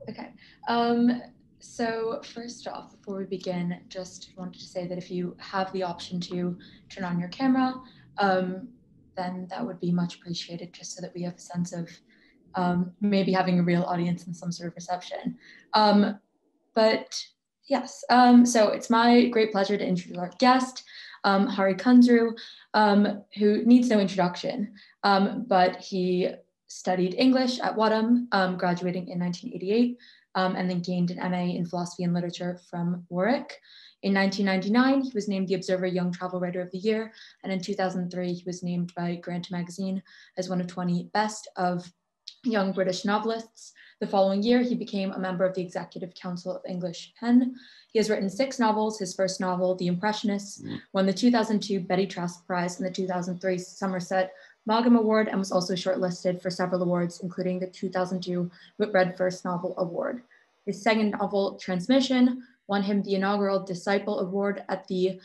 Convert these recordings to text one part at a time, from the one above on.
Okay. So first off, before we begin, just wanted to say that if you have the option to turn on your camera, then that would be much appreciated, just so that we have a sense of maybe having a real audience and some sort of reception. But yes, so it's my great pleasure to introduce our guest, Hari Kunzru, who needs no introduction, but he studied English at Wadham, graduating in 1988, and then gained an MA in philosophy and literature from Warwick. In 1999, he was named the Observer Young Travel Writer of the Year, and in 2003, he was named by Granta Magazine as one of 20 best of young British novelists. The following year, he became a member of the Executive Council of English Pen. He has written 6 novels. His first novel, The Impressionists, won the 2002 Betty Trask Prize and the 2003 Somerset Maugham Award, and was also shortlisted for several awards, including the 2002 Whitbread First Novel Award. His second novel, Transmission, won him the inaugural Disciple Award at the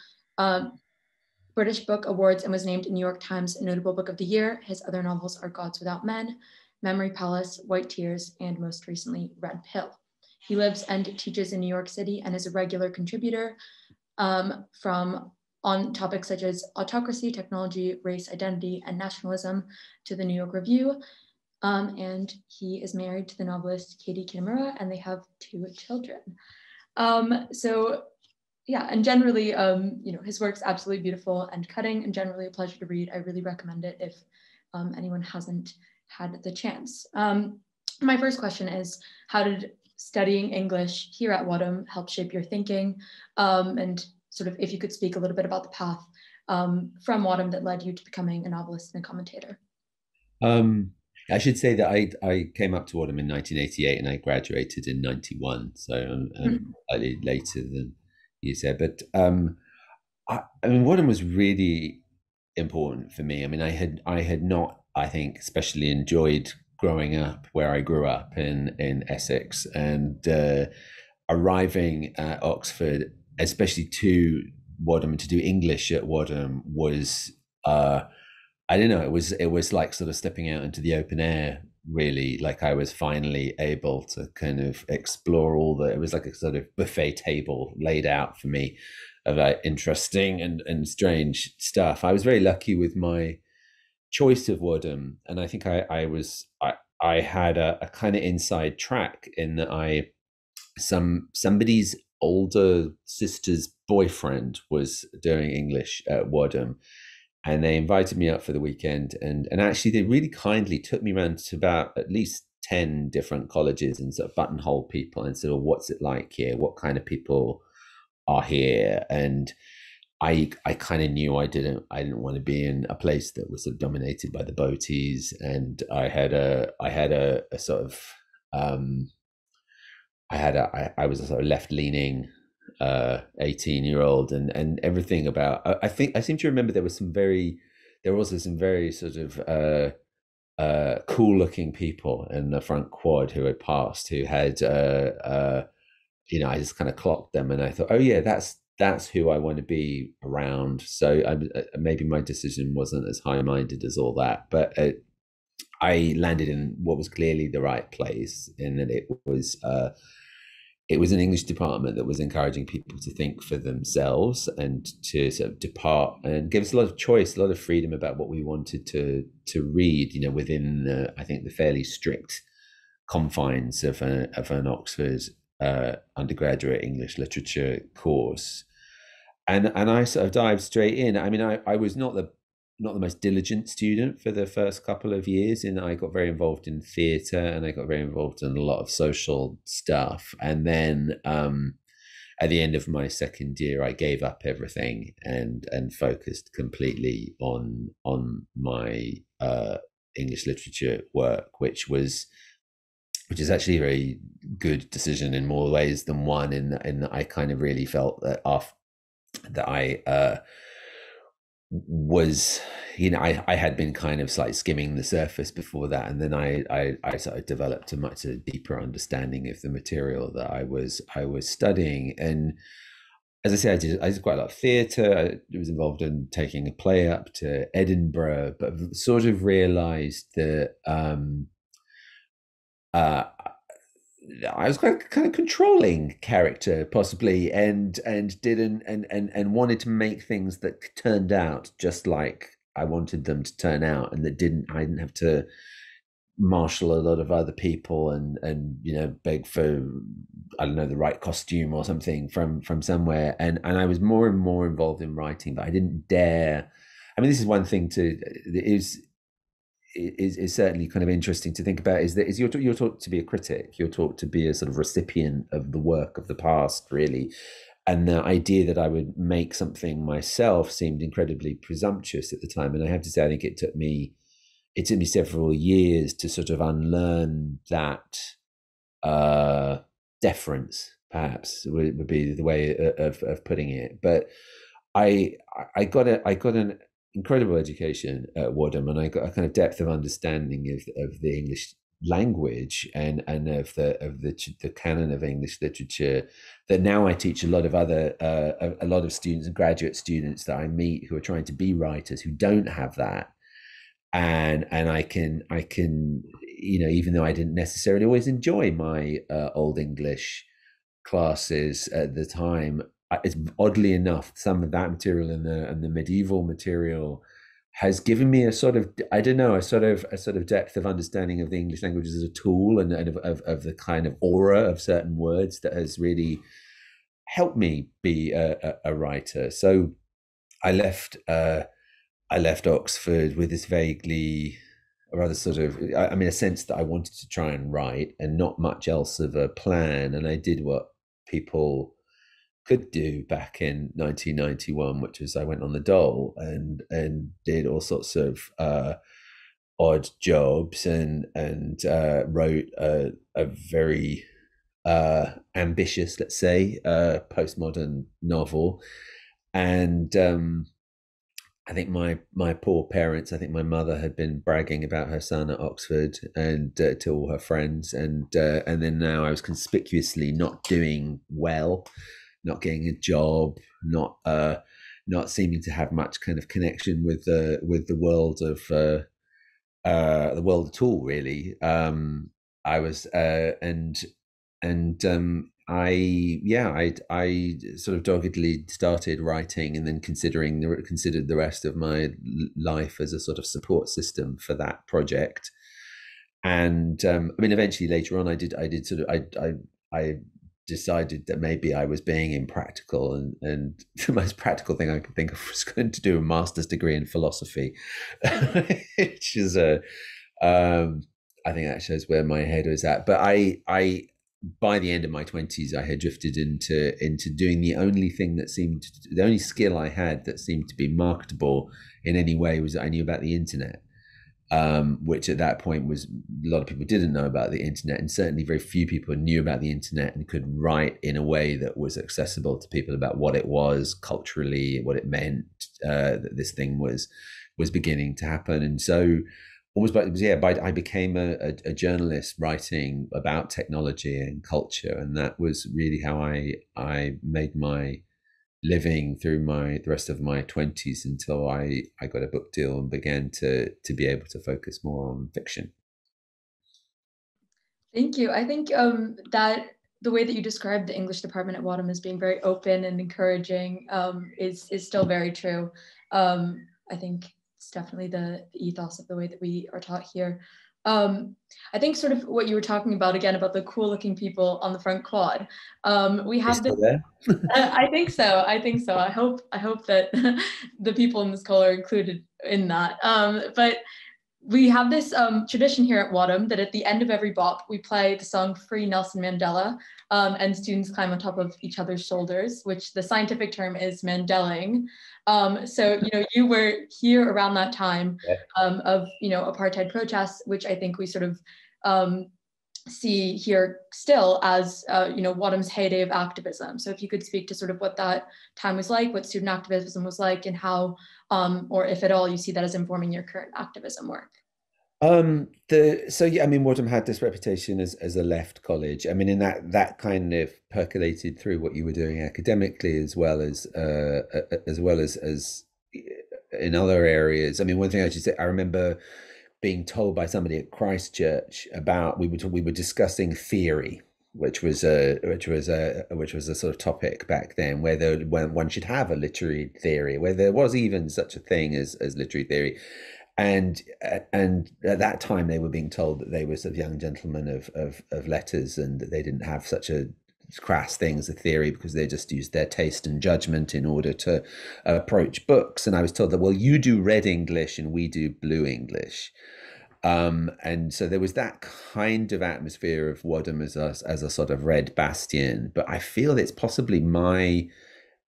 British Book Awards and was named New York Times Notable Book of the Year. His other novels are Gods Without Men, Memory Palace, White Tears, and most recently, Red Pill. He lives and teaches in New York City and is a regular contributor on topics such as autocracy, technology, race, identity, and nationalism to the New York Review. And he is married to the novelist Katie Kitamura, and they have 2 children. So yeah, and generally, his work's absolutely beautiful and cutting, and generally a pleasure to read. I really recommend it if anyone hasn't had the chance. My first question is, how did studying English here at Whatem help shape your thinking? And sort of if you could speak a little bit about the path from Whatem that led you to becoming a novelist and a commentator. I should say that I came up to Wadham in 1988 and I graduated in 91, so I'm slightly later than you said. But I mean, Wadham was really important for me. I mean, I had not, I think, especially enjoyed growing up where I grew up in Essex, and arriving at Oxford, especially to Wadham, to do English at Wadham was I don't know, it was like sort of stepping out into the open air, really. Like I was finally able to kind of explore it was like a sort of buffet table laid out for me of interesting and strange stuff. I was very lucky with my choice of Wadham, and I think I had a kind of inside track in that somebody's older sister's boyfriend was doing English at Wadham, and they invited me up for the weekend, and actually they really kindly took me around to about at least 10 different colleges and sort of buttonhole people and said, well, what's it like here, what kind of people are here. And I kind of knew I didn't want to be in a place that was sort of dominated by the boaties, and I sort of I was a sort of left leaning 18-year-old, and everything about I think I seem to remember there were also some very sort of cool looking people in the front quad who had passed, who had I just kind of clocked them and I thought, oh yeah, that's who I want to be around. So maybe my decision wasn't as high-minded as all that, but I landed in what was clearly the right place, in that it was an English department that was encouraging people to think for themselves and to sort of depart, and give us a lot of choice, a lot of freedom about what we wanted to read, within I think the fairly strict confines of an Oxford undergraduate English literature course. And I sort of dived straight in. I mean, I was not the most diligent student for the first couple of years, and I got very involved in theatre and I got very involved in a lot of social stuff. And then at the end of my second year, I gave up everything and focused completely on my English literature work, which is actually a very good decision in more ways than one. In that I kind of really felt that I was, I had been kind of like skimming the surface before that, and then I sort of developed a much deeper understanding of the material that I was studying. And as I say, I did quite a lot of theatre. I was involved in taking a play up to Edinburgh, but sort of realised that uh, I was quite kind of controlling character, possibly, and didn't and wanted to make things that turned out just like I wanted them to turn out, and that didn't I didn't have to marshal a lot of other people and beg for, I don't know, the right costume or something from somewhere, and I was more and more involved in writing, but I didn't dare. I mean, this is one thing to is certainly kind of interesting to think about, is that you're taught to be a critic, you're taught to be a sort of recipient of the work of the past, really. And the idea that I would make something myself seemed incredibly presumptuous at the time. And I have to say, I think it took me several years to sort of unlearn that deference, perhaps would be the way of putting it. But I I got an incredible education at Wadham, and I got a kind of depth of understanding of the English language and of the canon of English literature, that now I teach a lot of other a lot of students and graduate students that I meet who are trying to be writers who don't have that. And I can even though I didn't necessarily always enjoy my old English classes at the time, it's oddly enough some of that material and the medieval material has given me a sort of, I don't know, a sort of depth of understanding of the English language as a tool, and of the kind of aura of certain words that has really helped me be a writer. So I left I left Oxford with this vaguely, or rather sort of, I mean, a sense that I wanted to try and write, and not much else of a plan. And I did what people could do back in 1991, which is I went on the dole and did all sorts of odd jobs, and wrote a very ambitious, let's say, postmodern novel. And I think my poor parents, I think my mother had been bragging about her son at Oxford, and to all her friends, and then now I was conspicuously not doing well, not getting a job, not seeming to have much kind of connection with the world at all, really. I was and I sort of doggedly started writing, and then considered the rest of my life as a sort of support system for that project. And I mean, eventually later on, I did sort of I decided that maybe I was being impractical, and the most practical thing I could think of was going to do a master's degree in philosophy, which is a I think that shows where my head was at. But I by the end of my 20s, I had drifted into doing the only skill I had that seemed to be marketable in any way, was that I knew about the internet. Which at that point was, a lot of people didn't know about the internet, and certainly very few people knew about the internet and could write in a way that was accessible to people about what it was culturally, what it meant, that this thing was beginning to happen. And so almost I became a journalist writing about technology and culture, and that was really how I made my living through the rest of my 20s, until I got a book deal and began to be able to focus more on fiction. Thank you. I think that the way that you described the English department at Whatem as being very open and encouraging is still very true. I think it's definitely the ethos of the way that we are taught here. I think sort of what you were talking about again about the cool looking people on the front quad. We have this. There? I think so. I think so. I hope that the people in this call are included in that. But we have this tradition here at Whatem that at the end of every bop, we play the song Free Nelson Mandela, and students climb on top of each other's shoulders, which the scientific term is Mandeling. So, you were here around that time of, apartheid protests, which I think we sort of see here still as, Whatem's heyday of activism. So if you could speak to sort of what that time was like, what student activism was like, and how, or if at all, you see that as informing your current activism work. I mean, Wadham had this reputation as a left college. I mean, in that kind of percolated through what you were doing academically, as well as in other areas. I mean, one thing I should say, I remember being told by somebody at Christchurch about, we were discussing theory, which was a sort of topic back then, when one should have a literary theory, where there was even such a thing as literary theory, and at that time they were being told that they were sort of young gentlemen of letters, and that they didn't have such a crass thing as a theory because they just used their taste and judgment in order to approach books. And I was told that, well, you do red English and we do blue English. And so there was that kind of atmosphere of Wadham as a sort of red bastion. But I feel it's possibly my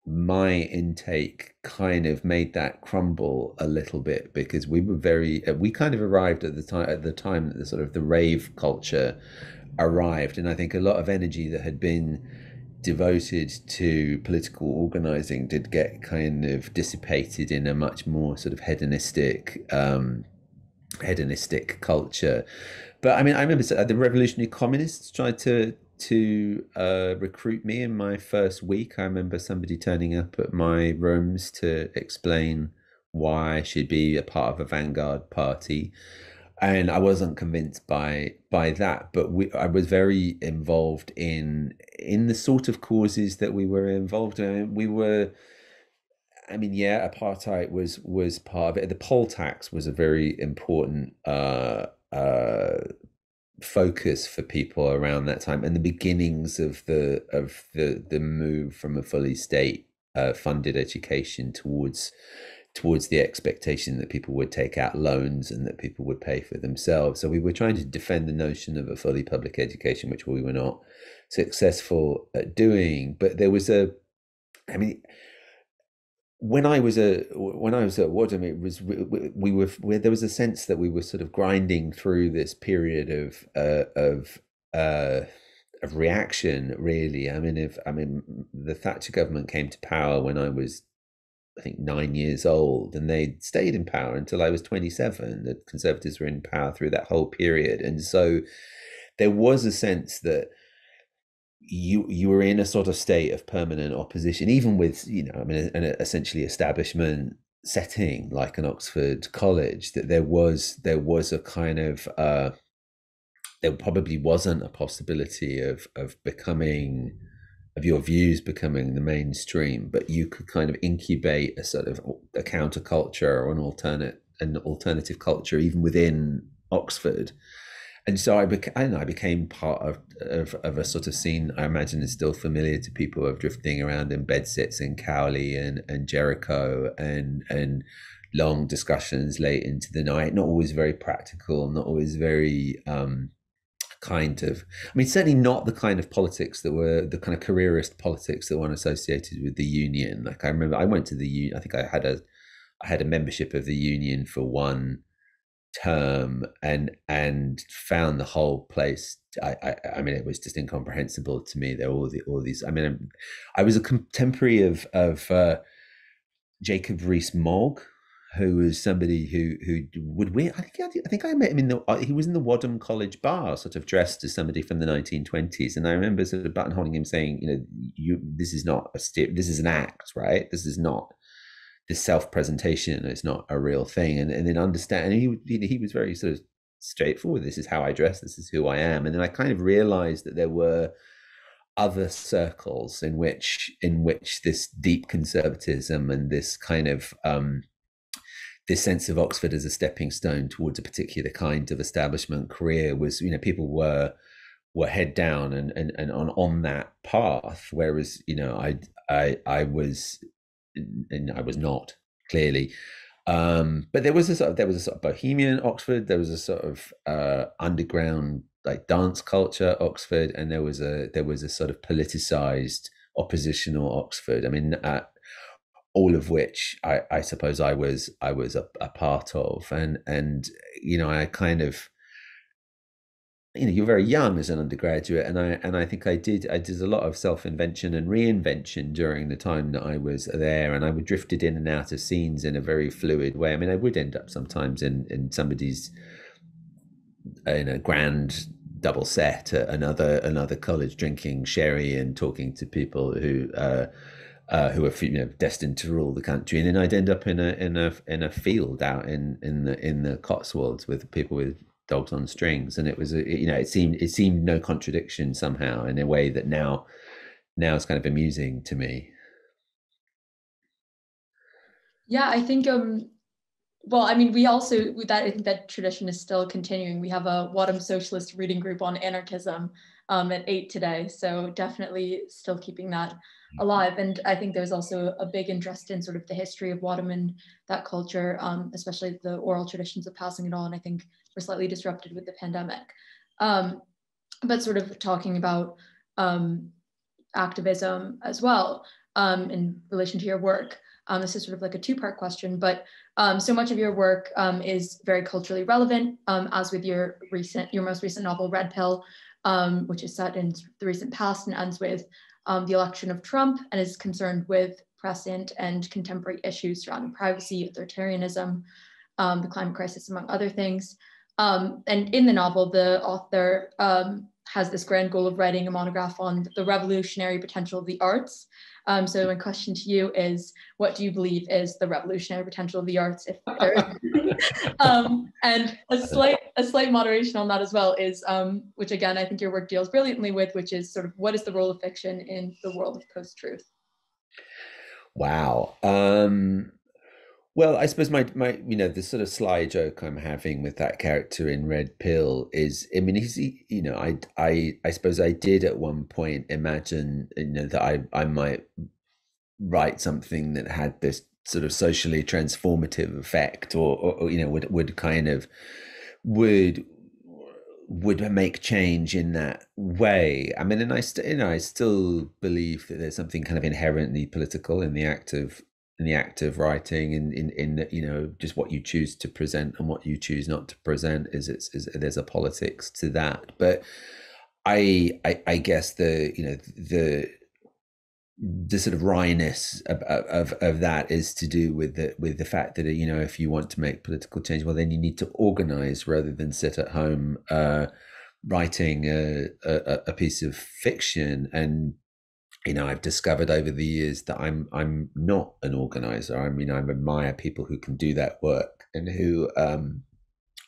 intake kind of made that crumble a little bit, because we kind of arrived at the time that the sort of the rave culture arrived, and I think a lot of energy that had been devoted to political organizing did get kind of dissipated in a much more sort of hedonistic culture. But I mean, I remember the revolutionary communists tried to recruit me in my first week. I remember somebody turning up at my rooms to explain why I should be a part of a vanguard party, and I wasn't convinced by that. But I was very involved in the sort of causes that we were involved in. I mean, yeah, apartheid was part of it. The poll tax was a very important focus for people around that time, and the beginnings of the move from a fully state funded education towards the expectation that people would take out loans and that people would pay for themselves. So we were trying to defend the notion of a fully public education, which we were not successful at doing. But there was I mean, when I was at Wadham, it was there was a sense that we were sort of grinding through this period of reaction. Really, I mean, the Thatcher government came to power when I was, I think, 9 years old, and they stayed in power until I was 27. The Conservatives were in power through that whole period, and so there was a sense that you were in a sort of state of permanent opposition, even with, I mean, an essentially establishment setting like an Oxford college. That there was a kind of there probably wasn't a possibility of your views becoming the mainstream, but you could kind of incubate a sort of a counterculture or an alternative culture even within Oxford. And so I became part of a sort of scene I imagine is still familiar to people, of drifting around in bedsits in Cowley and Jericho, and long discussions late into the night, not always very practical, not always very kind of, I mean, certainly not the kind of politics that were the kind of careerist politics that one associated with the union. Like, I remember I went to the union, I think I had a membership of the union for one term, and found the whole place, I mean, it was just incomprehensible to me. There were all these, I mean, I was a contemporary of Jacob Rees-Mogg, who was somebody who would wear, I think I met him he was in the Wadham College bar, sort of dressed as somebody from the 1920s, and I remember sort of buttonholing him, saying, this is not this is an act, right? This is not this self-presentation. It's not a real thing. And then understand, and he was very sort of straightforward. This is how I dress. This is who I am. And then I kind of realized that there were other circles in which this deep conservatism and this kind of this sense of Oxford as a stepping stone towards a particular kind of establishment career was, people were head down and on that path, whereas I was not, clearly. But there was a sort of bohemian Oxford, there was a sort of underground like dance culture Oxford, and there was a sort of politicized oppositional Oxford. I mean, all of which I suppose I was a part of, and I kind of, you're very young as an undergraduate, and I think I did a lot of self-invention and reinvention during the time that I was there, and I would drifted in and out of scenes in a very fluid way. I mean, I would end up sometimes in somebody's, in a grand double set at another college, drinking sherry and talking to people who are destined to rule the country, and then I'd end up in a field out in the Cotswolds with people with dogs on strings, and it was it seemed no contradiction somehow in a way that now it's kind of amusing to me. Yeah, I think well, I mean, we also that I think that tradition is still continuing. We have a Wadham socialist reading group on anarchism at 8 today, so definitely still keeping that alive. And I think there's also a big interest in sort of the history of Wadham and that culture, especially the oral traditions of passing it on. I think were slightly disrupted with the pandemic. But sort of talking about activism as well in relation to your work. This is sort of like a two-part question, but so much of your work is very culturally relevant, as with your most recent novel, Red Pill, which is set in the recent past and ends with the election of Trump and is concerned with present and contemporary issues surrounding privacy, authoritarianism, the climate crisis, among other things. And in the novel, the author has this grand goal of writing a monograph on the revolutionary potential of the arts. So my question to you is, what do you believe is the revolutionary potential of the arts, if there is? And a slight moderation on that as well is, which again, I think your work deals brilliantly with, which is sort of what is the role of fiction in the world of post-truth? Wow. Well, I suppose my the sort of sly joke I'm having with that character in Red Pill is, I mean, I suppose I did at one point imagine, that I might write something that had this sort of socially transformative effect, or would kind of would make change in that way. I mean, and I still believe that there's something kind of inherently political in the act of writing, in just what you choose to present and what you choose not to present is there's a politics to that. But I guess the sort of wryness of that is to do with the fact that if you want to make political change, well, then you need to organize rather than sit at home writing a piece of fiction. And I've discovered over the years that I'm not an organizer. I mean, I admire people who can do that work, and who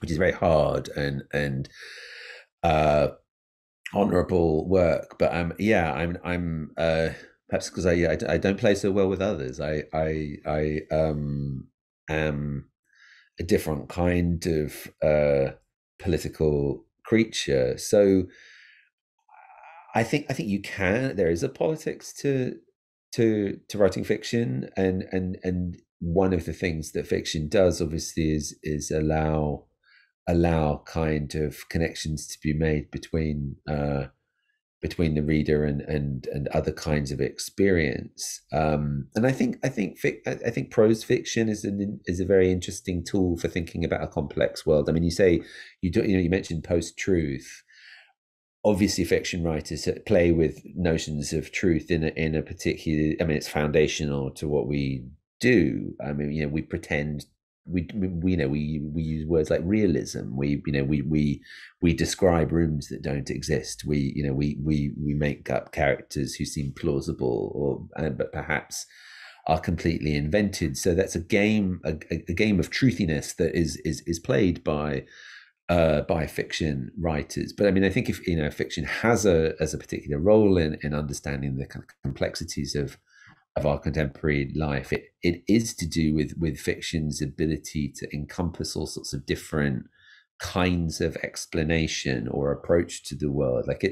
which is very hard and honorable work. But I'm perhaps because I don't play so well with others. I am a different kind of political creature. So I think you can. There is a politics to writing fiction, and one of the things that fiction does, obviously, is allow kind of connections to be made between the reader and other kinds of experience. And I think prose fiction is a very interesting tool for thinking about a complex world. I mean, you mentioned post-truth. Obviously, fiction writers play with notions of truth in a particular. I mean, it's foundational to what we do. I mean, we pretend we use words like realism. We describe rooms that don't exist. We make up characters who seem plausible, but perhaps are completely invented. So that's a game of truthiness that is played by fiction writers. But I mean, I think if fiction has a particular role in understanding the kind of complexities of our contemporary life, it is to do with fiction's ability to encompass all sorts of different kinds of explanation or approach to the world. Like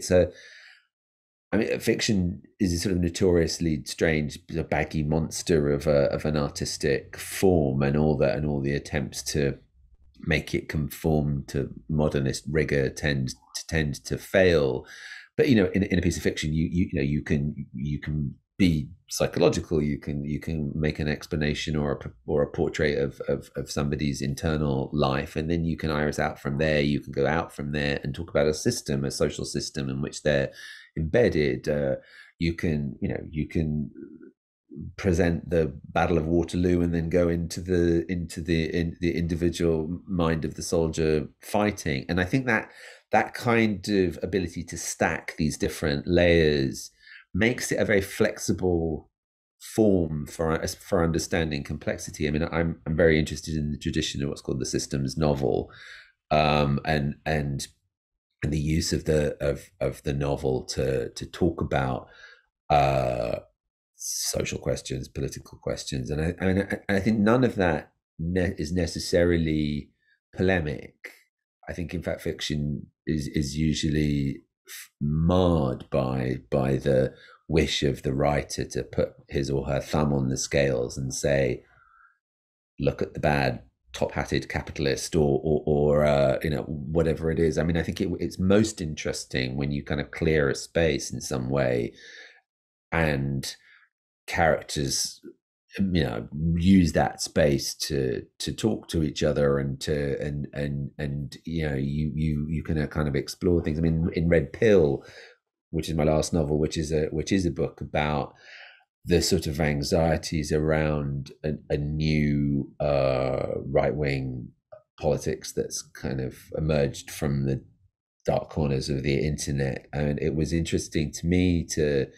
fiction is a sort of notoriously strange, baggy monster of an artistic form, and all the attempts to make it conform to modernist rigor tend to fail. But in a piece of fiction, you can be psychological. You can make an explanation or a portrait of somebody's internal life, and then you can iris out from there. You can go out from there and talk about a social system in which they're embedded. You can present the Battle of Waterloo and then go into the individual mind of the soldier fighting. And I think that kind of ability to stack these different layers makes it a very flexible form for understanding complexity. I mean, I'm very interested in the tradition of what's called the systems novel, and the use of the novel to talk about uh, social questions, political questions, and I think none of that is necessarily polemic. I think, in fact, fiction is usually marred by the wish of the writer to put his or her thumb on the scales and say, look at the bad top-hatted capitalist, or whatever it is. I mean, I think it's most interesting when you kind of clear a space in some way, and characters use that space to talk to each other, and you can kind of explore things. I mean, in Red Pill, which is my last novel, which is a book about the sort of anxieties around a new right-wing politics that's kind of emerged from the dark corners of the internet. And it was interesting to me to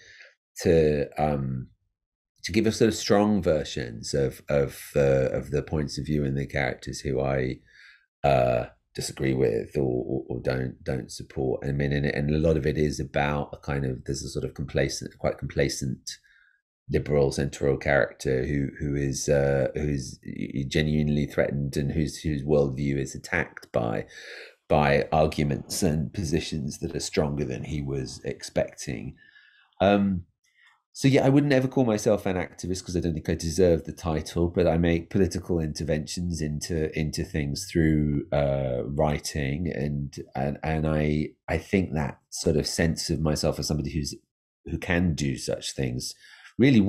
give us sort of strong versions of the points of view and the characters who I disagree with, or don't support. I mean, and a lot of it is about a kind of, there's a sort of quite complacent liberal central character who is genuinely threatened, and whose worldview is attacked by arguments and positions that are stronger than he was expecting. So yeah, I wouldn't ever call myself an activist, because I don't think I deserve the title, but I make political interventions into things through writing, and I think that sort of sense of myself as somebody who can do such things really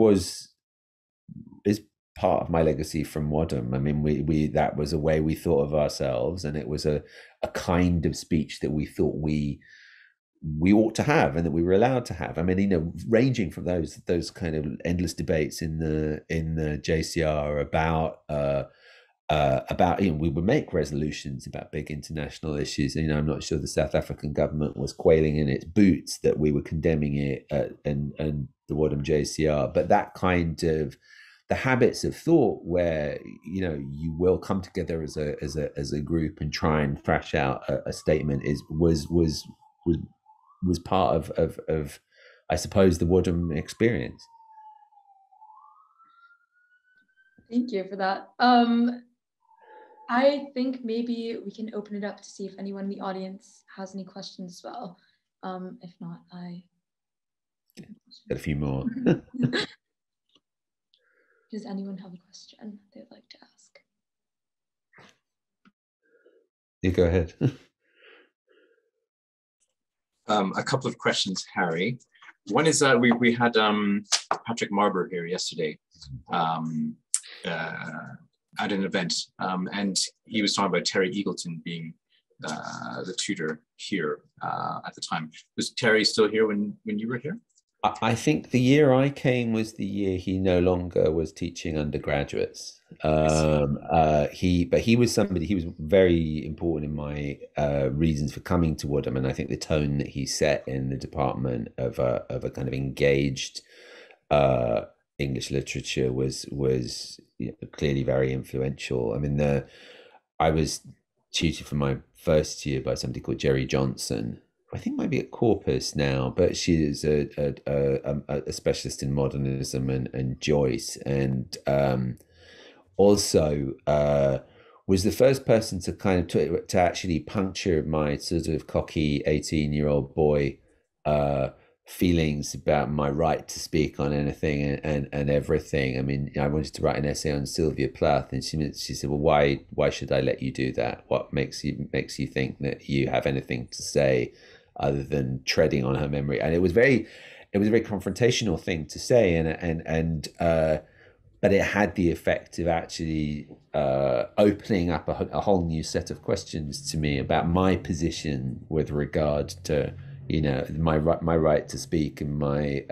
is part of my legacy from Wadham. I mean, we that was a way we thought of ourselves, and it was a kind of speech that we thought we ought to have, and that we were allowed to have. I mean, ranging from those kind of endless debates in the JCR about we would make resolutions about big international issues. I'm not sure the South African government was quailing in its boots that we were condemning it and the Wadham JCR, but that kind of the habits of thought where you will come together as a group and try and thrash out a statement was part of I suppose the Wadham experience. Thank you for that. I think maybe we can open it up to see if anyone in the audience has any questions as well. If not, I got a few more. Does anyone have a question they'd like to ask? You go ahead. A couple of questions, Harry. One is we had Patrick Marber here yesterday at an event, and he was talking about Terry Eagleton being the tutor here at the time. Was Terry still here when you were here? I think the year I came was the year he no longer was teaching undergraduates. He was somebody, he was very important in my reasons for coming to Wadham, and I think the tone that he set in the department of a kind of engaged English literature was clearly very influential. I mean, I was tutored for my first year by somebody called Jerry Johnson, I think might be at Corpus now, but she is a specialist in modernism and Joyce, and also was the first person to kind of to actually puncture my sort of cocky 18-year-old boy feelings about my right to speak on anything and everything. I mean, I wanted to write an essay on Sylvia Plath, and she said, well, why should I let you do that? What makes you think that you have anything to say other than treading on her memory? And it was a very confrontational thing to say, but it had the effect of actually opening up a whole new set of questions to me about my position with regard to my right to speak and my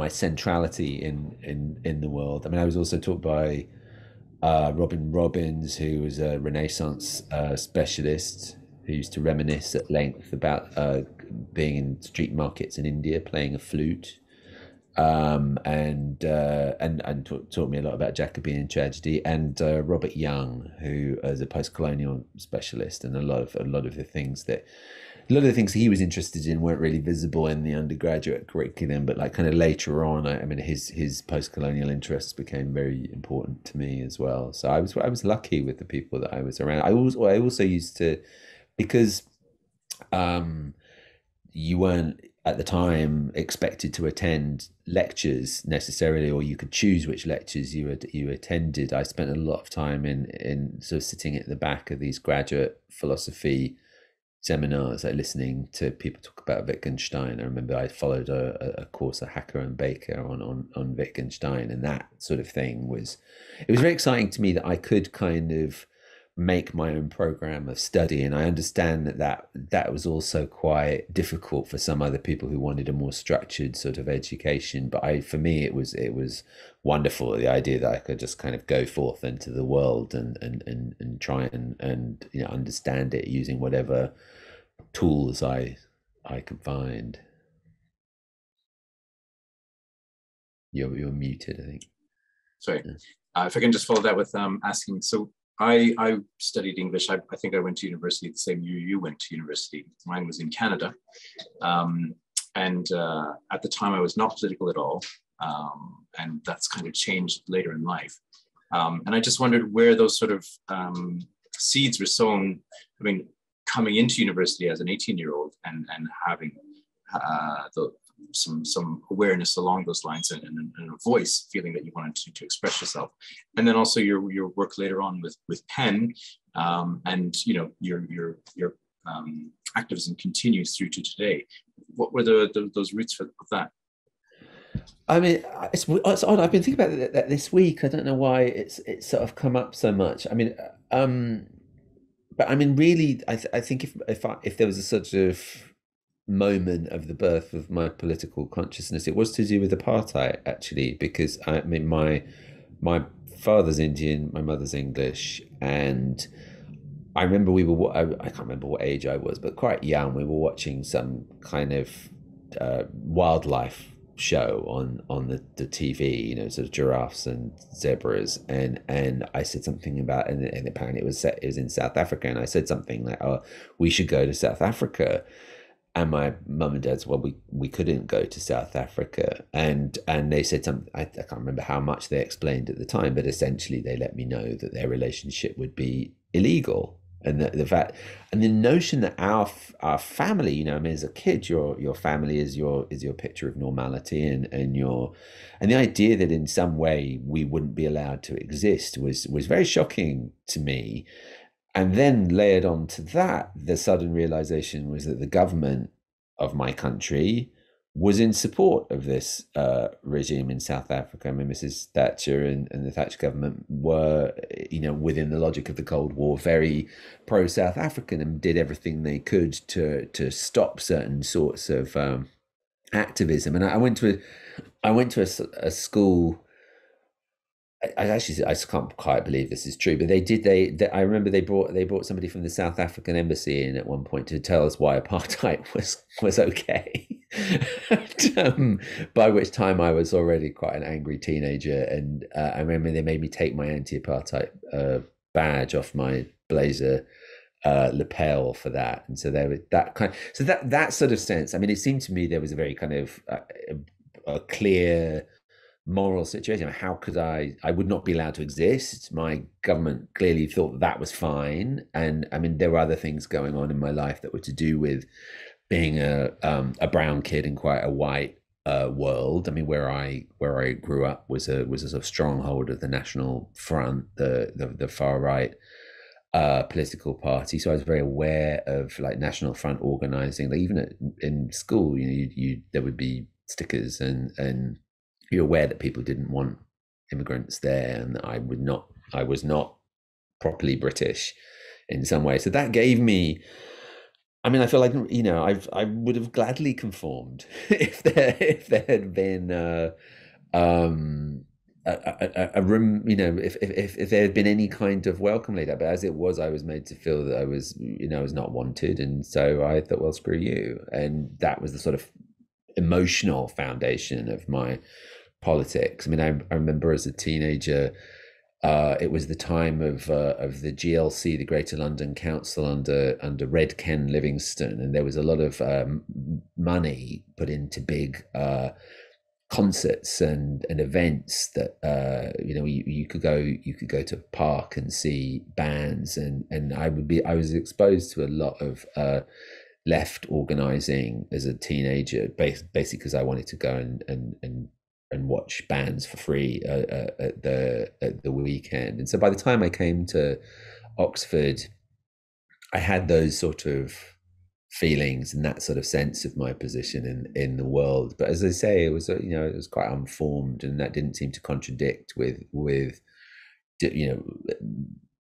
centrality in the world. I mean, I was also taught by Robin Robbins, who was a Renaissance specialist, who used to reminisce at length about being in street markets in India playing a flute. Taught me a lot about Jacobean tragedy, and Robert Young, who is a post-colonial specialist, and a lot of the things he was interested in weren't really visible in the undergraduate curriculum, but like kind of later on, I mean, his post-colonial interests became very important to me as well. So I was lucky with the people that I was around. I also used to, because you weren't at the time expected to attend lectures necessarily, or you could choose which lectures you attended. I spent a lot of time in sort of sitting at the back of these graduate philosophy seminars, like listening to people talk about Wittgenstein. I remember I followed a course of Hacker and Baker on Wittgenstein, and that sort of thing was very exciting to me, that I could kind of make my own program of study. And I understand that was also quite difficult for some other people who wanted a more structured sort of education. But for me it was wonderful, the idea that I could just kind of go forth into the world and try and understand it using whatever tools I could find. You're muted, I think. Sorry. If I can just follow that with asking, so I studied English. I think I went to university the same year you went to university. Mine was in Canada. At the time I was not political at all. And that's kind of changed later in life. And I just wondered where those sort of seeds were sown. I mean, coming into university as an 18-year-old and having some awareness along those lines and a voice, feeling that you wanted to express yourself, and then also your work later on with Penn, and your activism continues through to today. What were those roots of that? I mean, it's odd. I've been thinking about that this week. I don't know why it's sort of come up so much. I mean, but I mean, really, I think if there was a sort of moment of the birth of my political consciousness, it was to do with apartheid, actually, because I mean, my father's Indian, my mother's English, and I remember I can't remember what age I was, but quite young. We were watching some kind of wildlife show on the TV, sort of giraffes and zebras, and I said something about, and apparently it was in South Africa, and I said something like, "Oh, we should go to South Africa." And my mum and dad said, well, we couldn't go to South Africa. And they said something, I can't remember how much they explained at the time, but essentially they let me know that their relationship would be illegal. And the fact, and the notion that our family, I mean, as a kid, your family is your picture of normality, and the idea that in some way we wouldn't be allowed to exist was very shocking to me. And then layered onto that, the sudden realization was that the government of my country was in support of this regime in South Africa. I mean, Mrs. Thatcher and the Thatcher government were, within the logic of the Cold War, very pro-South African, and did everything they could to stop certain sorts of activism. And I went to a school. I can't quite believe this is true, but I remember they brought somebody from the South African embassy in at one point to tell us why apartheid was okay. By which time I was already quite an angry teenager, and I remember they made me take my anti-apartheid badge off my blazer lapel for that, and so there was that sort of sense. I mean, it seemed to me there was a very kind of a clear moral situation. How could I would not be allowed to exist. My government clearly thought that was fine, and I mean, there were other things going on in my life that were to do with being a brown kid in quite a white world. I mean, where I grew up was a sort of stronghold of the National Front, the far right political party. So I was very aware of like National Front organizing. Like even in school, you there would be stickers and you're aware that people didn't want immigrants there, and that I was not properly British in some way. So that gave me, I mean, I feel like, I would have gladly conformed if there had been a room, if there had been any kind of welcome laid out. But as it was, I was made to feel that I was not wanted, and so I thought, well, screw you. And that was the sort of emotional foundation of my politics. I mean, I remember as a teenager, it was the time of the GLC, the Greater London Council, under Red Ken Livingstone, and there was a lot of money put into big concerts and events that you could go to a park and see bands, and I was exposed to a lot of left organizing as a teenager, basically because I wanted to go and watch bands for free at the weekend. And so by the time I came to Oxford, I had those sort of feelings and that sort of sense of my position in the world. But as I say, it was it was quite unformed, and that didn't seem to contradict with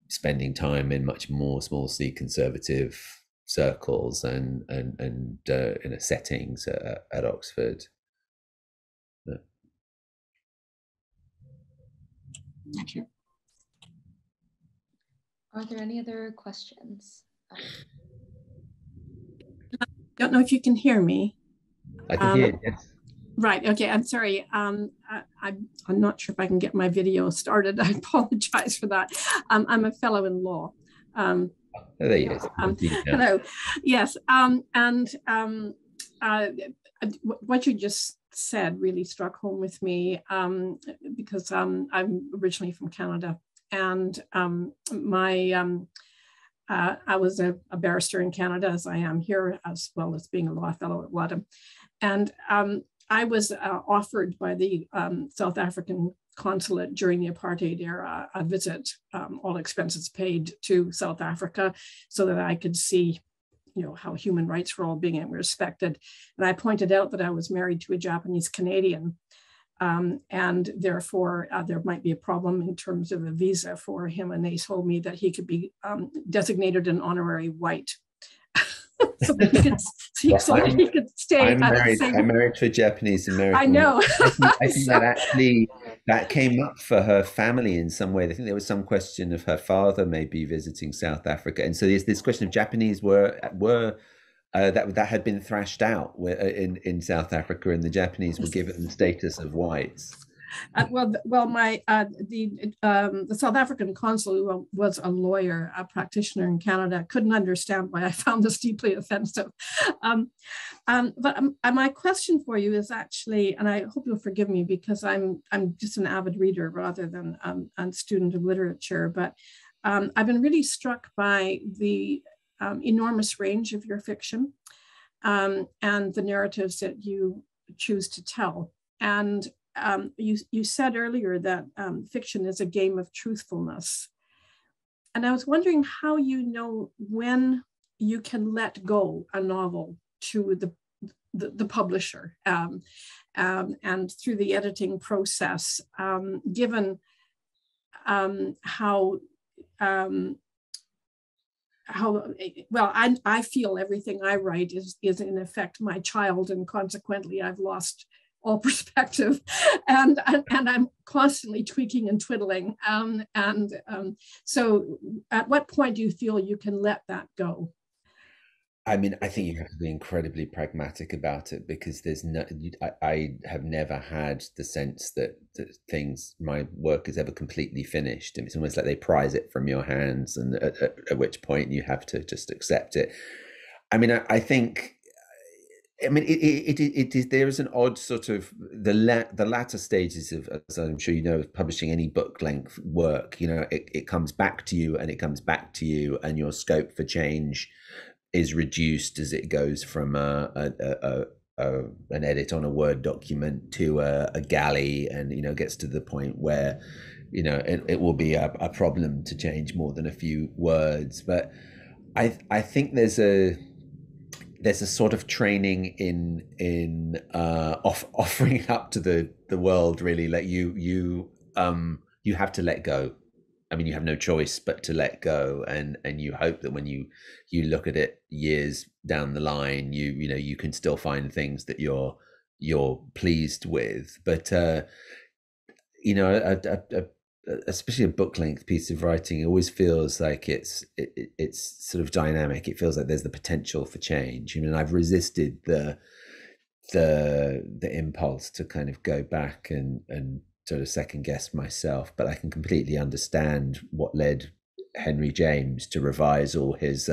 spending time in much more small c conservative circles and settings at Oxford. Thank you. Are there any other questions? Don't know if you can hear me. I can hear you, yes. Right, okay, I'm sorry. I'm not sure if I can get my video started. I apologize for that. I'm a fellow in law. There you go. Hello, yes. What you just said really struck home with me because I'm originally from Canada, and I was a barrister in Canada, as I am here, as well as being a law fellow at Whatem. And I was offered by the South African consulate during the apartheid era a visit, all expenses paid, to South Africa, so that I could see how human rights were all being respected. And I pointed out that I was married to a Japanese Canadian, and therefore there might be a problem in terms of a visa for him. And they told me that he could be designated an honourary white. So that he could stay. I'm married to a Japanese American. I know. I think that came up for her family in some way. I think there was some question of her father maybe visiting South Africa, and so there's this question of Japanese were that had been thrashed out in South Africa, and the Japanese were given the status of whites. The South African consul, who was a lawyer, a practitioner in Canada, couldn't understand why I found this deeply offensive. But my question for you is actually, and I hope you'll forgive me because I'm just an avid reader rather than a student of literature, but I've been really struck by the enormous range of your fiction and the narratives that you choose to tell. And you said earlier that fiction is a game of truthfulness. And I was wondering how you know when you can let go a novel to the publisher and through the editing process, given how well I feel everything I write is in effect my child, and consequently I've lost all perspective, and I'm constantly tweaking and twiddling. So at what point do you feel you can let that go? I mean, I think you have to be incredibly pragmatic about it, because I have never had the sense that my work is ever completely finished. It's almost like they prize it from your hands, and at which point you have to just accept it. I mean, I think, it is, there is an odd sort of the latter stages of, as I'm sure you know, of publishing any book length work. It comes back to you, and it comes back to you, and your scope for change is reduced as it goes from an edit on a Word document to a galley, and gets to the point where it will be a problem to change more than a few words. But I think there's a sort of training in offering up to the world, really, like you have to let go. I mean, you have no choice but to let go, and you hope that when you look at it years down the line, you can still find things that you're pleased with. But especially a book length piece of writing, it always feels like it's sort of dynamic. It feels like there's the potential for change. I've resisted the the impulse to kind of go back and sort of second guess myself, but I can completely understand what led Henry James to revise all his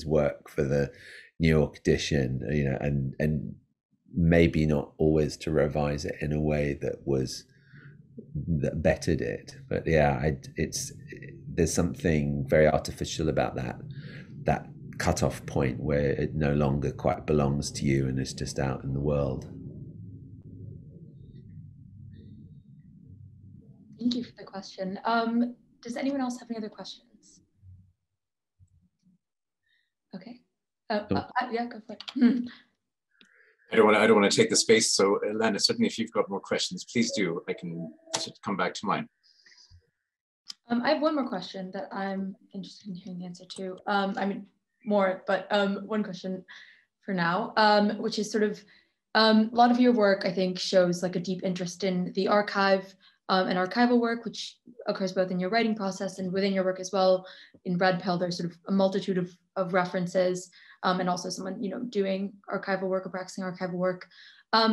work for the New York edition, you know, and maybe not always to revise it in a way that bettered it, but yeah, there's something very artificial about that cutoff point where it no longer quite belongs to you and it's just out in the world. Thank you for the question. Does anyone else have any other questions? Okay. Yeah, go for it. I don't want to take the space. So, Ilana, certainly, if you've got more questions, please do. I can come back to mine. I have one more question that I'm interested in hearing the answer to. I mean, more, but one question for now, which is sort of a lot of your work, I think, shows like a deep interest in the archive and archival work, which occurs both in your writing process and within your work as well. In Red Pill, there's sort of a multitude of references, and also someone, you know, doing archival work or practicing archival work.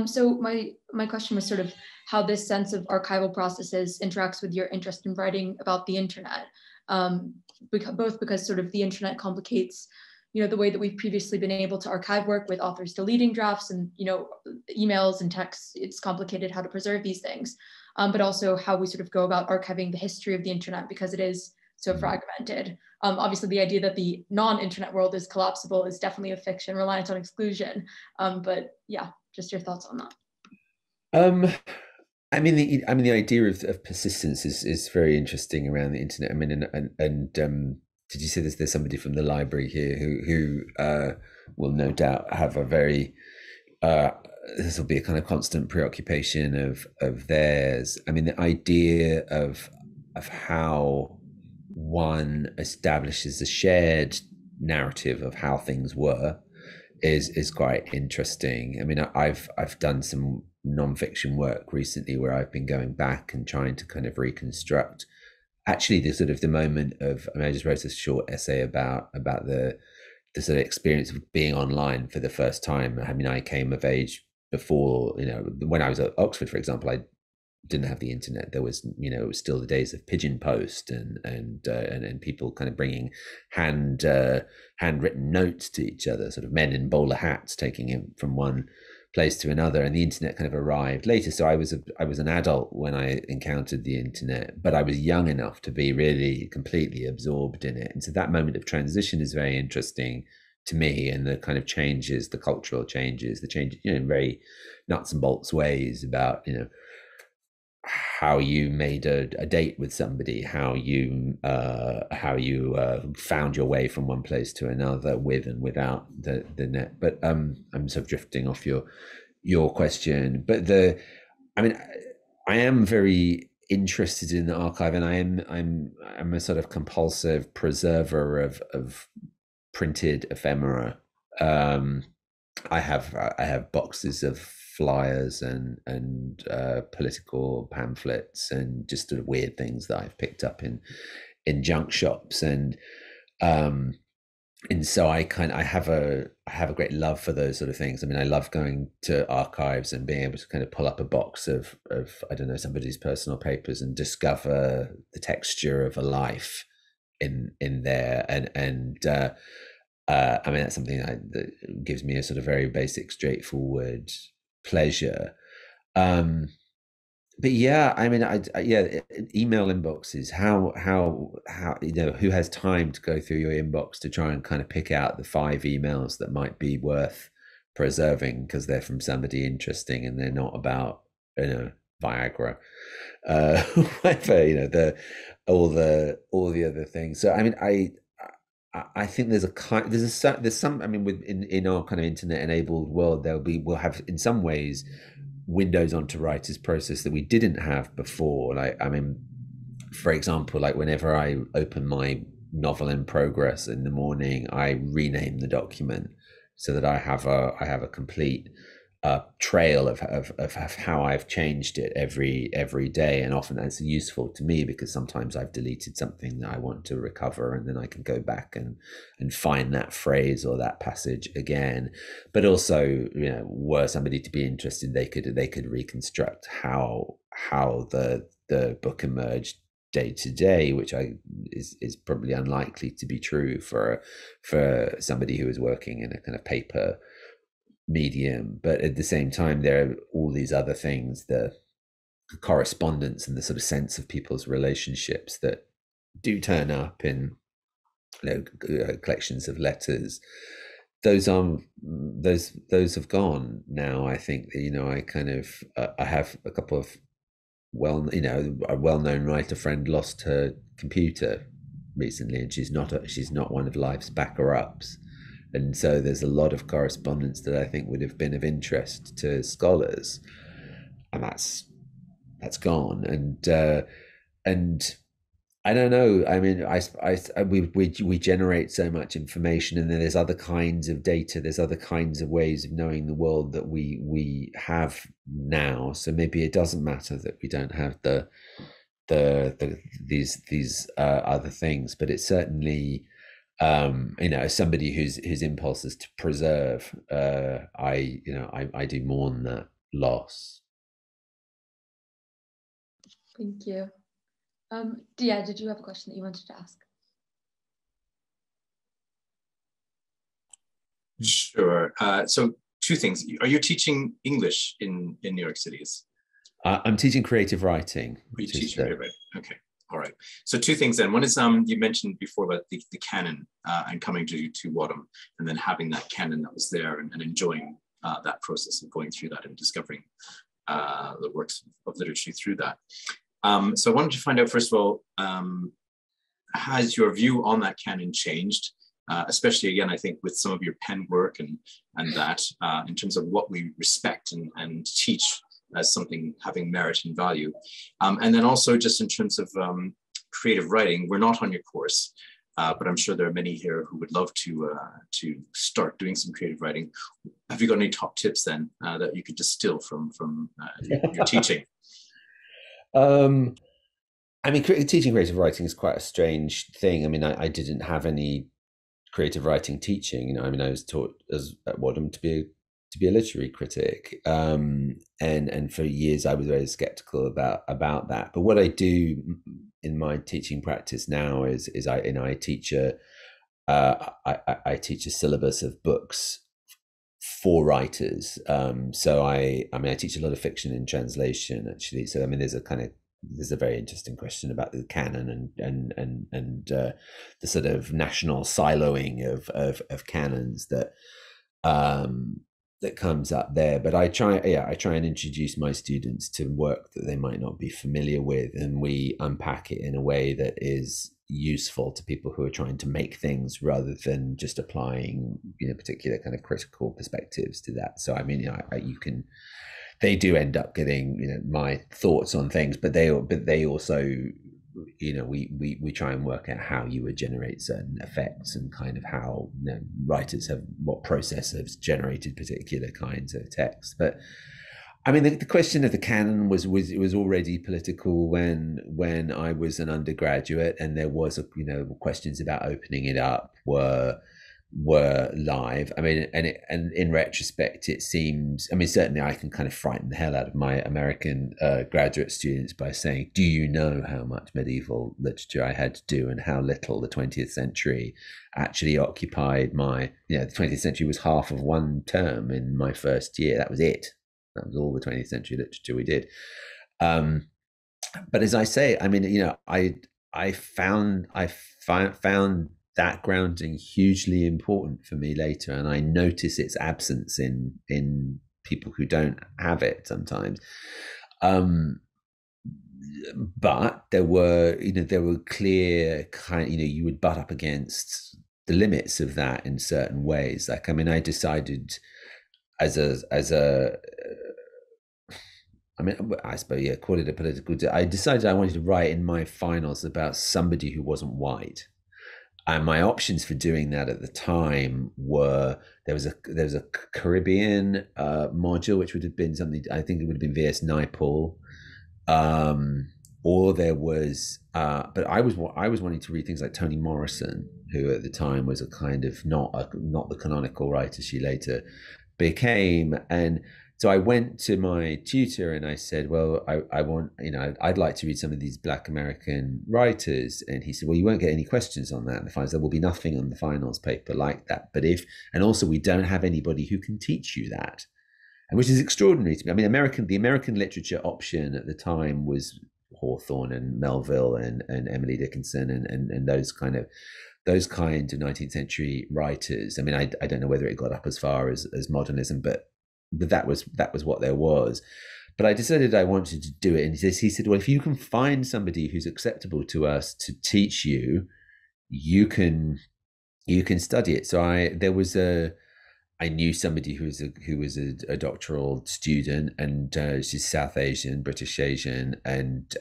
So my question was sort of how this sense of archival processes interacts with your interest in writing about the internet, both because sort of the internet complicates, you know, the way that we've previously been able to archive work with authors deleting drafts and, you know, emails and texts. It's complicated how to preserve these things, but also how we sort of go about archiving the history of the internet because it is so fragmented. Obviously, the idea that the non-internet world is collapsible is definitely a fiction reliant on exclusion. But yeah, just your thoughts on that. I mean, the idea of persistence is very interesting around the internet. I mean, and did you say there's somebody from the library here who will no doubt have a very this will be a kind of constant preoccupation of theirs. I mean, the idea of how one establishes a shared narrative of how things were is quite interesting. I mean, I've done some nonfiction work recently where I've been going back and trying to kind of reconstruct actually the sort of the moment of, I mean, I just wrote a short essay about the sort of experience of being online for the first time. I mean, I came of age before, you know, when I was at Oxford, for example, I didn't have the internet. There was, you know, it was still the days of pigeon post and people kind of bringing handwritten notes to each other, sort of men in bowler hats taking it from one place to another, and the internet kind of arrived later. So I was an adult when I encountered the internet, but I was young enough to be really completely absorbed in it. And so that moment of transition is very interesting to me, and the kind of changes, the cultural changes, the changes, you know, in very nuts and bolts ways about, you know, how you made a date with somebody, how you found your way from one place to another with and without the net. But I'm sort of drifting off your question. But I am very interested in the archive, and I'm a sort of compulsive preserver of printed ephemera. I have boxes of flyers and political pamphlets and just sort of weird things that I've picked up in junk shops, and so I have a great love for those sort of things. I mean, I love going to archives and being able to kind of pull up a box of I don't know, somebody's personal papers and discover the texture of a life in there, and I mean, that's something that gives me a sort of very basic, straightforward pleasure. But yeah, I mean, email inboxes, how you know, who has time to go through your inbox to try and kind of pick out the 5 emails that might be worth preserving because they're from somebody interesting and they're not about, you know, Viagra, whatever, you know, all the other things. So I mean, I think there's some, I mean, in our kind of internet enabled world, we'll have in some ways windows onto writers' process that we didn't have before. Like, I mean, for example, like whenever I open my novel in progress in the morning, I rename the document so that I have a complete trail of how I've changed it every day, and often that's useful to me because sometimes I've deleted something that I want to recover, and then I can go back and find that phrase or that passage again. But also, you know, were somebody to be interested, they could reconstruct how the book emerged day to day, which is probably unlikely to be true for somebody who is working in a kind of paper medium. But at the same time, there are all these other things, the correspondence and the sort of sense of people's relationships that do turn up in, you know, collections of letters. Those have gone now. I think, you know, I kind of I have a couple of a well-known writer friend lost her computer recently, and she's not one of life's backer-ups. And so there's a lot of correspondence that I think would have been of interest to scholars, and that's gone. And I don't know. I mean, we generate so much information, and then there's other kinds of data. There's other kinds of ways of knowing the world that we have now. So maybe it doesn't matter that we don't have these other things, but it's certainly, you know, as somebody whose impulse is to preserve, I do mourn that loss. Thank you. Yeah, did you have a question that you wanted to ask? Sure. So two things. Are you teaching English in New York City? I'm teaching creative writing. You're teaching creative writing. Okay. All right. So two things then. One is you mentioned before about the canon and coming to Wadham, and then having that canon that was there and enjoying that process of going through that and discovering the works of literature through that. So I wanted to find out, first of all, has your view on that canon changed? Especially, again, I think with some of your pen work and that in terms of what we respect and teach as something having merit and value. And then also just in terms of creative writing, we're not on your course, but I'm sure there are many here who would love to start doing some creative writing. Have you got any top tips then that you could distill from your teaching? I mean, teaching creative writing is quite a strange thing. I mean, I didn't have any creative writing teaching. You know, I mean, I was taught at Wadham to be a literary critic, and for years I was very skeptical about that. But what I do in my teaching practice now is I teach I teach a syllabus of books for writers. So I teach a lot of fiction in translation, actually. So I mean, there's a very interesting question about the canon and the sort of national siloing of canons that comes up there. But I try and introduce my students to work that they might not be familiar with, and we unpack it in a way that is useful to people who are trying to make things rather than just applying, you know, particular kind of critical perspectives to that. So I mean, you know, they do end up getting, you know, my thoughts on things, but they also, you know, we try and work out how you would generate certain effects and kind of how, you know, writers what process has generated particular kinds of text. But I mean, the question of the canon was already political when I was an undergraduate, and there was you know, questions about opening it up were live. I mean, and in retrospect, it seems, I mean, certainly I can kind of frighten the hell out of my American graduate students by saying, do you know how much medieval literature I had to do and how little the 20th century actually occupied my, you know, the 20th century was half of one term in my first year. That was it. That was all the 20th century literature we did. But as I say, I mean, you know, I found that grounding hugely important for me later, and I notice its absence in people who don't have it sometimes. But there were clear kind, you know, you would butt up against the limits of that in certain ways. Like, I mean, I decided as a I mean, I suppose, yeah, call it a political. I decided I wanted to write in my finals about somebody who wasn't white. And my options for doing that at the time were there was a Caribbean module, which would have been something, I think it would have been VS Naipaul, or there was but I was wanting to read things like Toni Morrison, who at the time was a kind of not the canonical writer she later became. And so I went to my tutor and I said, well, I want, I'd like to read some of these Black American writers. And he said, well, you won't get any questions on that in the finals. There will be nothing on the finals paper like that. But and also we don't have anybody who can teach you that. And which is extraordinary to me. I mean, the American literature option at the time was Hawthorne and Melville and Emily Dickinson and those kind of 19th century writers. I mean, I don't know whether it got up as far as modernism, but that was what there was. But I decided I wanted to do it. And he said, well, if you can find somebody who's acceptable to us to teach you, you can study it. So I knew somebody who was a doctoral student, and she's South Asian, British Asian, and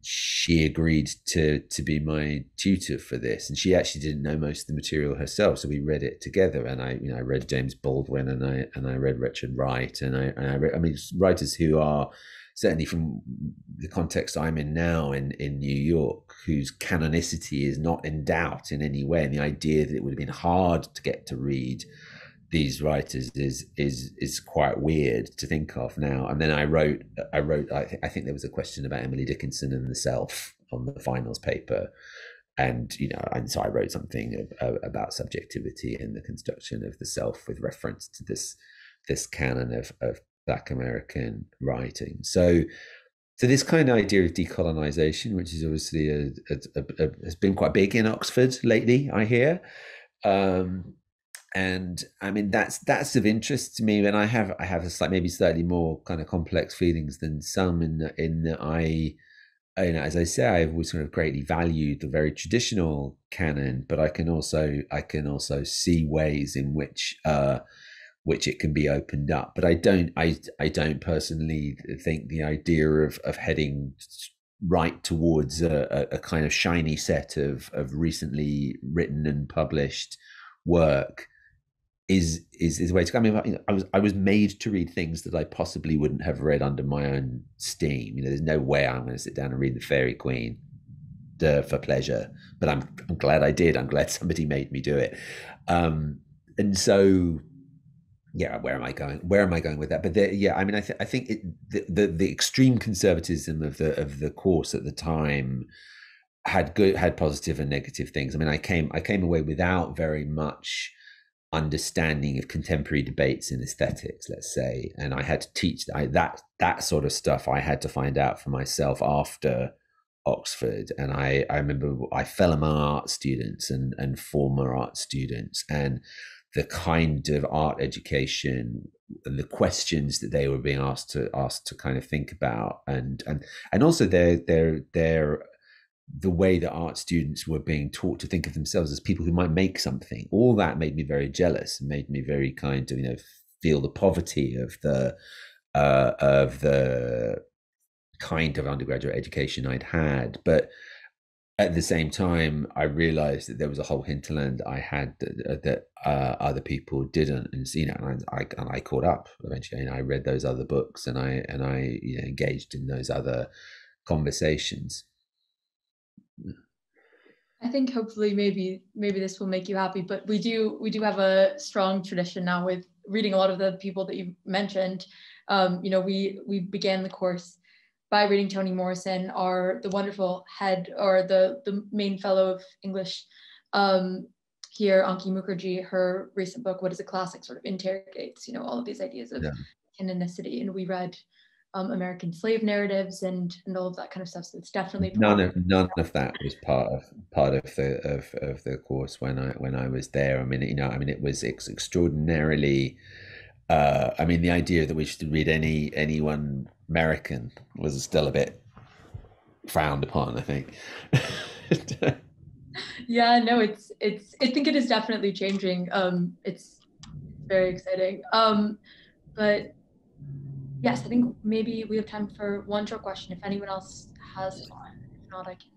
she agreed to be my tutor for this. And she actually didn't know most of the material herself, so we read it together. And I read James Baldwin, and I read Richard Wright, and I read, writers who are certainly from the context I'm in now in New York, whose canonicity is not in doubt in any way. And the idea that it would have been hard to get to read these writers is quite weird to think of now. And then I wrote I think there was a question about Emily Dickinson and the self on the finals paper, and so I wrote something about subjectivity and the construction of the self with reference to this canon of Black American writing. So this kind of idea of decolonization, which is obviously has been quite big in Oxford lately, I hear. And I mean, that's of interest to me. And I have maybe slightly more kind of complex feelings than some in that I as I say, I've always sort of greatly valued the very traditional canon, but I can also see ways in which it can be opened up. But I don't personally think the idea of heading right towards a kind of shiny set of recently written and published work is the way to go. I mean, I was made to read things that I possibly wouldn't have read under my own steam. There's no way I'm going to sit down and read The Fairy Queen for pleasure, but I'm glad I did. I'm glad somebody made me do it. And so, yeah, where am I going with that? But I mean, I think the extreme conservatism of the course at the time had positive and negative things. I mean, I came away without very much understanding of contemporary debates in aesthetics, let's say, and I had to teach that sort of stuff. I had to find out for myself after Oxford, and I remember I fell among art students and former art students, and the kind of art education and the questions that they were being asked to kind of think about, and also the way that art students were being taught to think of themselves as people who might make something. All that made me very jealous, and made me very kind of feel the poverty of the kind of undergraduate education I'd had. But at the same time, I realized that there was a whole hinterland I had that other people didn't, and I caught up eventually, and I read those other books, and I engaged in those other conversations. I think hopefully maybe this will make you happy, but we do have a strong tradition now with reading a lot of the people that you mentioned. We began the course by reading Toni Morrison, the wonderful head, or the main fellow of English here, Anki Mukherjee. Her recent book, What is a Classic, sort of interrogates all of these ideas of canonicity, and we read American slave narratives and all of that kind of stuff. So it's definitely none of that was part of the course when I was there. I mean, it was extraordinarily. I mean, the idea that we should read anyone American was still a bit frowned upon, I think. Yeah, no, it's. I think it is definitely changing. It's very exciting. But yes, I think maybe we have time for one short question. If anyone else has one, if not, I can.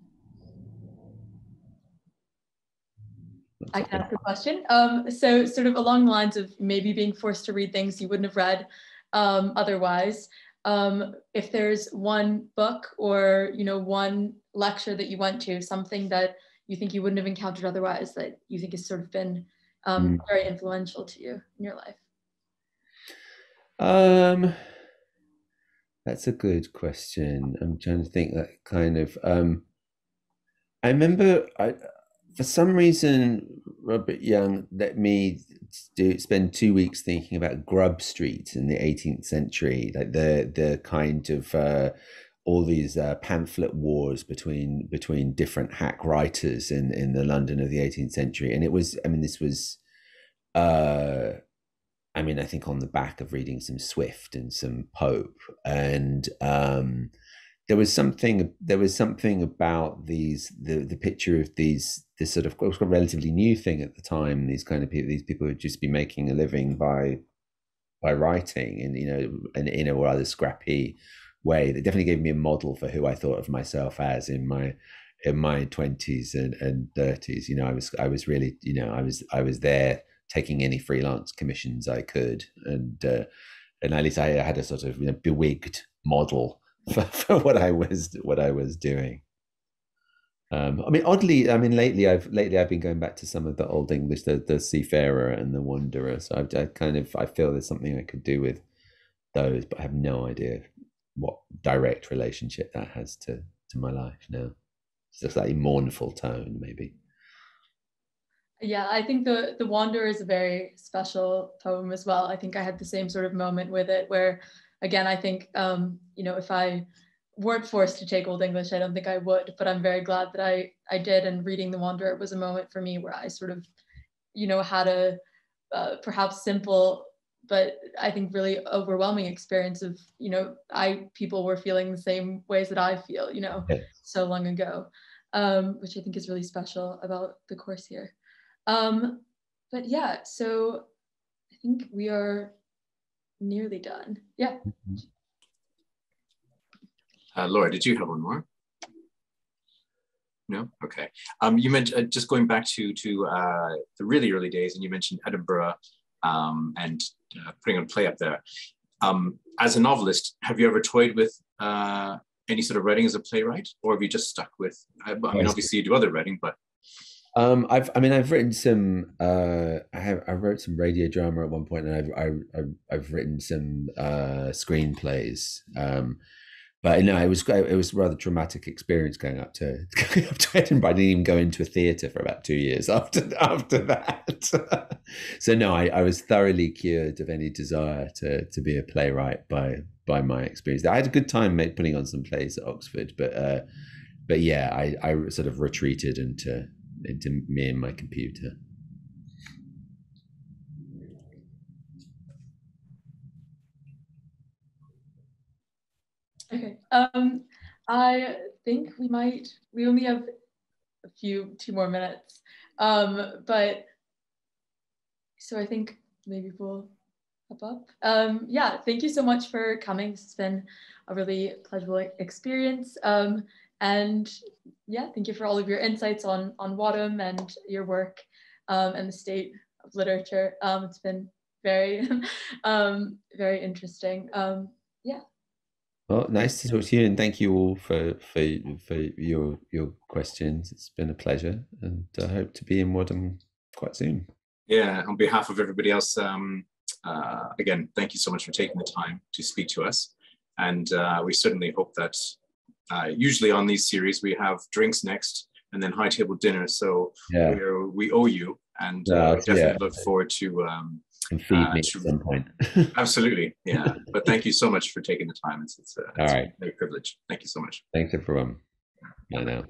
I can ask a question. So sort of along the lines of maybe being forced to read things you wouldn't have read otherwise. If there's one book or, you know, one lecture that you went to, something that you think you wouldn't have encountered otherwise, that you think has sort of been very influential to you in your life? That's a good question. I'm trying to think that kind of, I remember for some reason, Robert Young let me spend 2 weeks thinking about Grub Street in the 18th century, like the kind of all these pamphlet wars between different hack writers in the London of the 18th century. And it was, I mean, this was, I mean, I think on the back of reading some Swift and some Pope, and there was something about the picture of this sort of, it was a relatively new thing at the time. These kind of people, these people would just be making a living by writing, and, you know, in a rather scrappy way. That definitely gave me a model for who I thought of myself as in my 20s and 30s. You know, I was really, you know, I was there taking any freelance commissions I could, and at least I had a sort of, you know, bewigged model for what I was doing. I mean, oddly, I mean, lately I've been going back to some of the Old English, the Seafarer and the Wanderer. So I feel there's something I could do with those, but I have no idea what direct relationship that has to my life now. It's a slightly mournful tone, maybe. Yeah, I think the Wanderer is a very special poem as well. I think I had the same sort of moment with it, where, again, I think, you know, if I weren't forced to take Old English, I don't think I would, but I'm very glad that I did. And reading The Wanderer was a moment for me where I sort of, you know, had a perhaps simple, but I think really overwhelming experience of, you know, people were feeling the same ways that I feel, you know, so long ago, which I think is really special about the course here. But yeah, so I think we are nearly done. Yeah. Laura, did you have one more? No? Okay. You mentioned, just going back to the really early days, and you mentioned Edinburgh and putting on a play up there. As a novelist, have you ever toyed with any sort of writing as a playwright, or have you just stuck with, I mean, obviously you do other writing, but I've written some. I wrote some radio drama at one point, and I've written some screenplays. But no, it was a rather traumatic experience going up to Edinburgh. I didn't even go into a theatre for about 2 years after that. So no, I was thoroughly cured of any desire to be a playwright by my experience. I had a good time putting on some plays at Oxford, but yeah, I sort of retreated into me and my computer. Okay. I think we only have two more minutes. But so I think maybe we'll wrap up. Yeah, thank you so much for coming. This has been a really pleasurable experience. And yeah, thank you for all of your insights on Whatem and your work and the state of literature. It's been very, very interesting. Yeah. Well, nice to talk to you, and thank you all for your questions. It's been a pleasure, and I hope to be in Wadham quite soon. Yeah, on behalf of everybody else, again, thank you so much for taking the time to speak to us, and we certainly hope that usually on these series we have drinks next and then high table dinner, so yeah, we owe you, and definitely look forward to and feed me at some point. Absolutely, yeah. But thank you so much for taking the time. It's all right. a privilege. Thank you so much. Thanks everyone. Bye now.